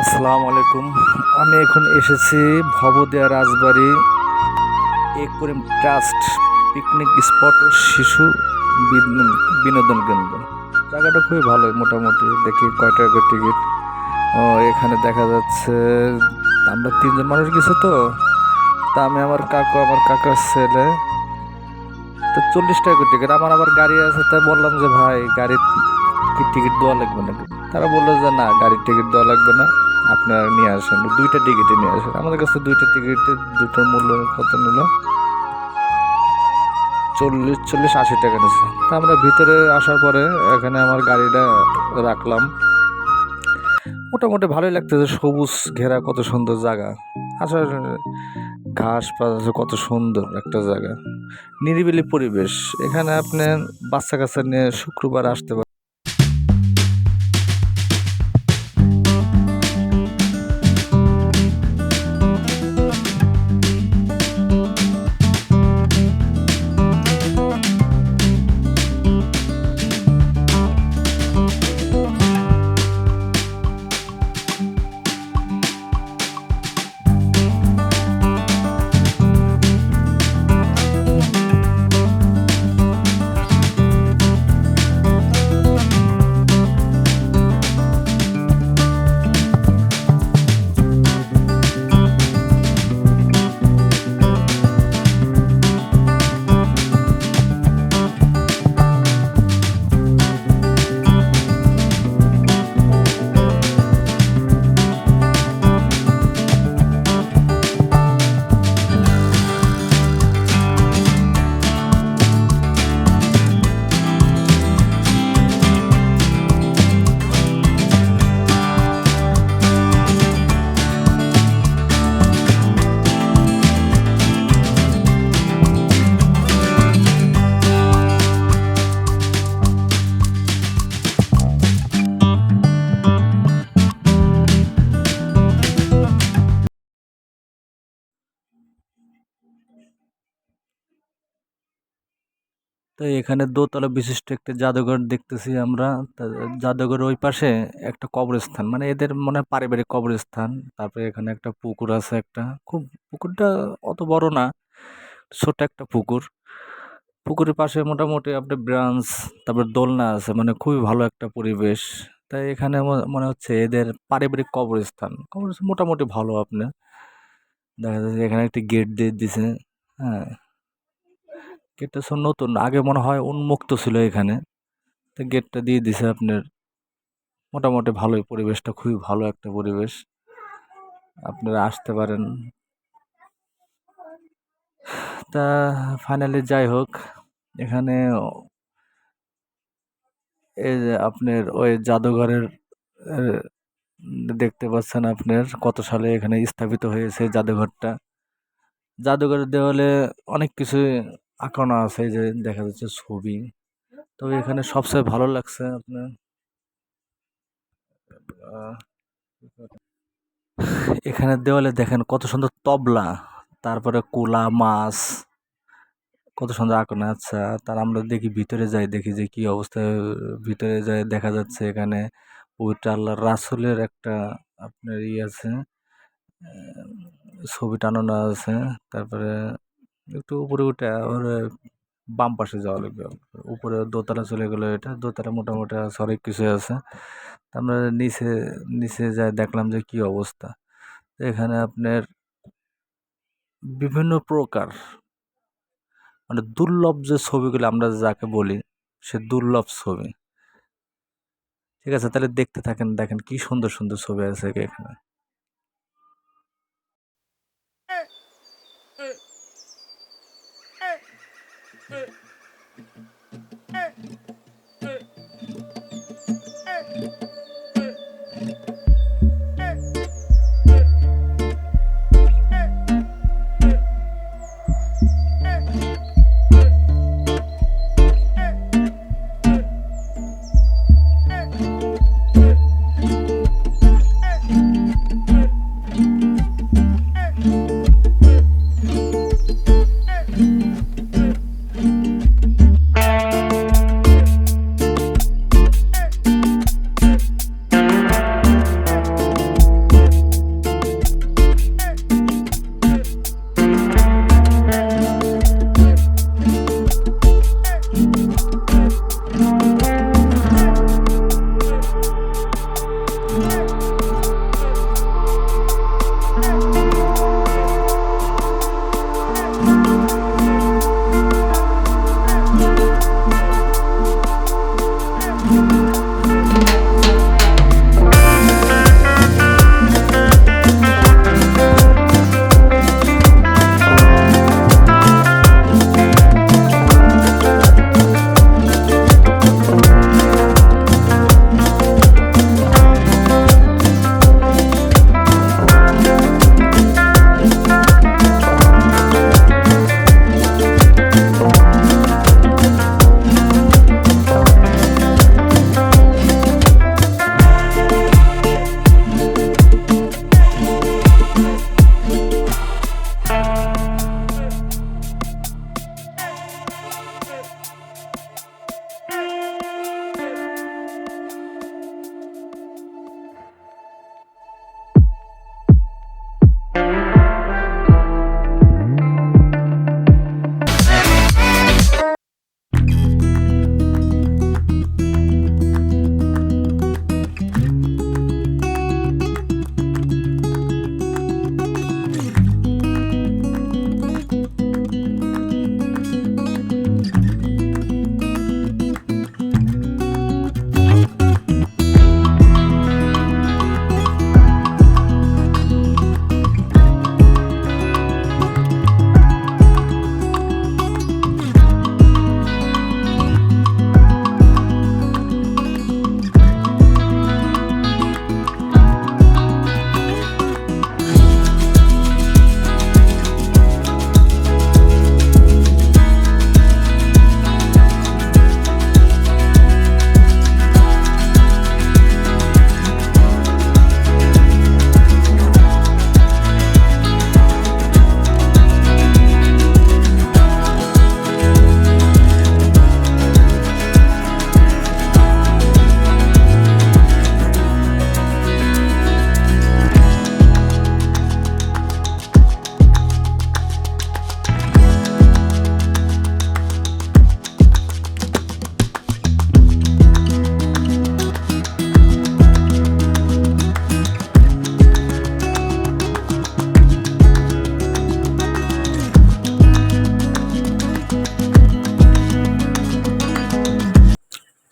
আসসালামু আলাইকুম। আমি এখন এসেছি ভবদিয়া রাজবাড়ি একুয়ারিয়াম ট্রাস্ট পিকনিক স্পট ও শিশু বিনোদন কেন্দ্র। জায়গাটা খুবই ভালোই, মোটামুটি দেখি কয় টাকা করে টিকিট। ও, এখানে দেখা যাচ্ছে আমরা তিনজন মানুষ গেছি তো। তা আমি, আমার কাকু, আমার কাকার ছেলে। তো 40 টাকা করে টিকিট। আমার আবার গাড়ি আছে, তাই বললাম যে ভাই গাড়ির কি টিকিট দেওয়া লাগবে নাকি? তারা বললো যে না, গাড়ির টিকিট দেওয়া লাগবে না, আপনারা নিয়ে আসেন, দুইটা টিকিটই নিয়ে আসেন। আমাদের কাছে দুইটা টিকিটের দুইটার মূল্য কত নিল? 40-80 টাকা নিচ্ছে। তা আমরা ভিতরে আসার পরে এখানে আমার গাড়িটা রাখলাম। মোটামুটি ভালোই লাগতেছে, সবুজ ঘেরা কত সুন্দর জায়গা। আচ্ছা, ঘাস পাস কত সুন্দর একটা জায়গা, নিরিবিলি পরিবেশ। এখানে আপনি বাচ্চা কাচ্চা নিয়ে শুক্রবার আসতে পারেন। তো এখানে দোতলা বিশিষ্ট একটা জাদুঘর দেখতেছি আমরা। তা জাদুঘরের ওই পাশে একটা কবরস্থান, মানে এদের মনে হয় পারিবারিক কবরস্থান। তারপরে এখানে একটা পুকুর আছে, একটা খুব, পুকুরটা অত বড় না, ছোট একটা পুকুর। পুকুরের পাশে মোটামুটি আপনার ব্রাঞ্চ, তারপর দোলনা আছে, মানে খুবই ভালো একটা পরিবেশ। তাই এখানে মনে হচ্ছে এদের পারিবারিক কবরস্থান। কবরস্থান মোটামুটি ভালো। আপনার দেখা যাচ্ছে এখানে একটি গেট দিয়ে দিছে। হ্যাঁ, গেটটা সব নতুন, আগে মনে হয় উন্মুক্ত ছিল এখানে। তো গেটটা দিয়ে দিছে আপনার। মোটামুটি ভালোই, পরিবেশটা খুবই ভালো একটা পরিবেশ, আপনারা আসতে পারেন। তা ফাইনালি যাই হোক, এখানে এই যে আপনার ওই জাদুঘরের আহ, দেখতে পাচ্ছেন আপনার কত সালে এখানে স্থাপিত হয়েছে জাদুঘরটা। জাদুঘরের দেওয়ালে অনেক কিছু আঁকানো আছে, এই যে দেখা যাচ্ছে ছবি। তবে এখানে সবচেয়ে ভালো লাগছে আপনার আহ, এখানে দেওয়ালে দেখেন কত সুন্দর তবলা, তারপরে কুলা মাছ, কত সুন্দর আঁকানো। আচ্ছা, তার আমরা দেখি ভিতরে যাই, দেখি যে কি অবস্থা। ভিতরে যাই দেখা যাচ্ছে এখানে পবিত্র আল্লাহ রাসূলের একটা আপনার আছে, ছবি টানানো আছে। তারপরে একটু উপরে উঠে ওর বাম পাশে যাওয়া লাগবে। উপরে দোতলা চলে গেলে, এটা দোতলা মোটামুটি আছে, অনেক কিছু আছে। তা আমরা নিচে নিচে যাই, দেখলাম যে কি অবস্থা। এখানে আপনার বিভিন্ন প্রকার, মানে দুর্লভ যে ছবিগুলো আমরা যাকে বলি, সে দুর্লভ ছবি। ঠিক আছে, তাহলে দেখতে থাকেন, দেখেন কি সুন্দর সুন্দর ছবি আছে এখানে।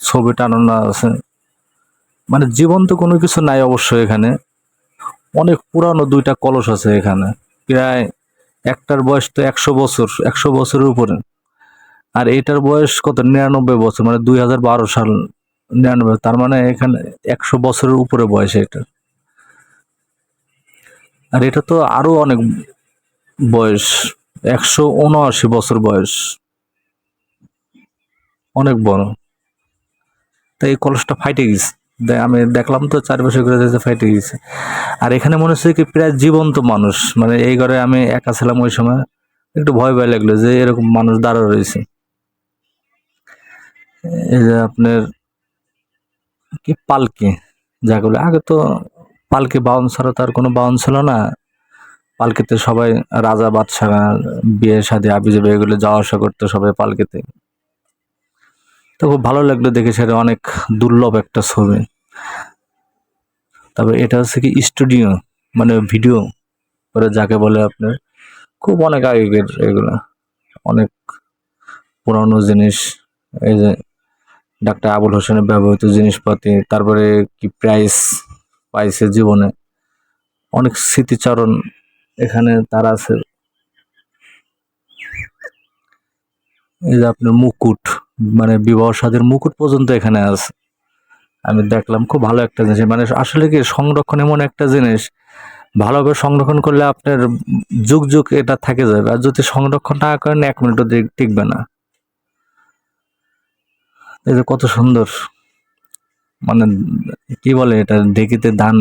ছবি টানানো আছে, মানে জীবন্ত কোনো কিছু নাই অবশ্যই এখানে। অনেক পুরানো দুইটা কলস আছে এখানে, প্রায় একটার বয়স তো 100 বছর, 100 বছরের উপরে। আর এটার বয়স কত, 99 বছর, মানে 2012 সাল, 99, তার মানে এখানে 100 বছরের উপরে বয়স এটা। আর এটা তো আরো অনেক বয়স, 179 বছর বয়স, অনেক বড়। তাই এই কলসটা ফাইটে গেছে, আমি দেখলাম তো চারপাশে ঘুরে যেতে ফাইটে গেছে। আর এখানে মনে হচ্ছে কি প্রায় জীবন্ত মানুষ, মানে এই ঘরে আমি একা ছিলাম ওই সময়, একটু ভয় ভয় লাগলো যে এরকম মানুষ দাঁড়া রয়েছে। এই যে আপনার কি পালকি যাকে বলে, আগে তো পালকি বাউন ছাড়া তার কোনো বাউন ছিল না। পালকিতে সবাই রাজা বাদশাহ, বিয়ে শাদী আবিজাবি এগুলো যাওয়া আসা করতো সবাই পালকিতে। তো খুব ভালো লাগলো দেখে, সেটা অনেক দুর্লভ একটা ছবি। তবে এটা হচ্ছে কি স্টুডিও, মানে ভিডিও করে যাকে বলে আপনার, খুব অনেক আগের এগুলো, অনেক পুরানো জিনিস। এই যে ডাক্তার আবুল হোসেনের ব্যবহৃত জিনিসপাতি, তারপরে কি প্রাইস পাইছে জীবনে, অনেক স্মৃতিচারণ এখানে তার আছে। এই যে আপনার মুকুট, মানে বিবাহ সাদের মুকুট পর্যন্ত এখানে আছে। আমি দেখলাম খুব ভালো একটা জিনিস, মানে আসলে কি সংরক্ষণ এমন একটা জিনিস, ভালোভাবে সংরক্ষণ করলে আপনার যুগ যুগ এটা থাকে যাবে, আর যদি সংরক্ষণ না করেন 1 মিনিটও টিকবে না। এই যে কত সুন্দর, মানে কি বলে এটা, ঢেকিতে ধান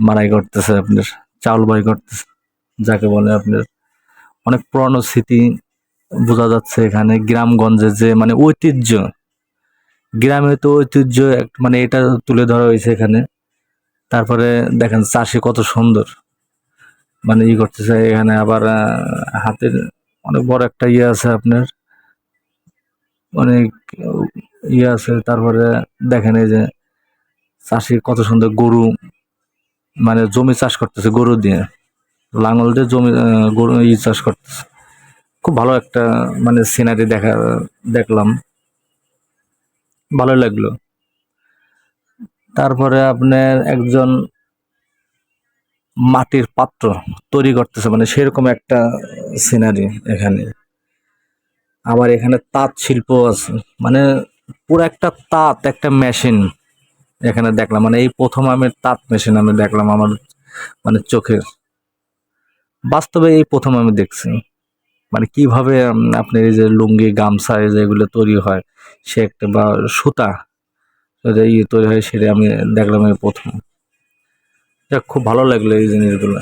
মাড়াই করতেছে আপনার, চাউল বাই করতেছে যাকে বলে আপনার, অনেক পুরানো স্মৃতি বোঝা যাচ্ছে এখানে। গ্রামগঞ্জে যে মানে ঐতিহ্য, গ্রামে তো ঐতিহ্য মানে এটা তুলে ধরা হয়েছে এখানে। তারপরে দেখেন চাষি কত সুন্দর, মানে করতেছে এখানে। আবার হাতের অনেক বড় একটা ইয়ে আছে আপনার, অনেক ইয়ে আছে। তারপরে দেখেন এই যে চাষি কত সুন্দর গরু, মানে জমি চাষ করতেছে গরু দিয়ে, লাঙল দিয়ে জমি গরু চাষ করতেছে। খুব ভালো একটা মানে সিনারি দেখলাম, ভালো লাগলো। তারপরে আপনার একজন মাটির পাত্র তৈরি করতেছে, মানে সেরকম একটা সিনারি এখানে। আবার এখানে তাঁত শিল্প আছে, মানে পুরো একটা তাঁত, একটা মেশিন এখানে দেখলাম। মানে এই প্রথম আমি তাঁত মেশিন আমি দেখলাম আমার মানে চোখে, বাস্তবে এই প্রথম আমি দেখছি। মানে কিভাবে আপনি এই যে লুঙ্গি গামছা এই যে এগুলো তৈরি হয়, সে একটা বা সুতা তৈরি হয়, সেটা আমি দেখলাম এই প্রথম। যাক, খুব ভালো লাগলো এই জিনিসগুলো।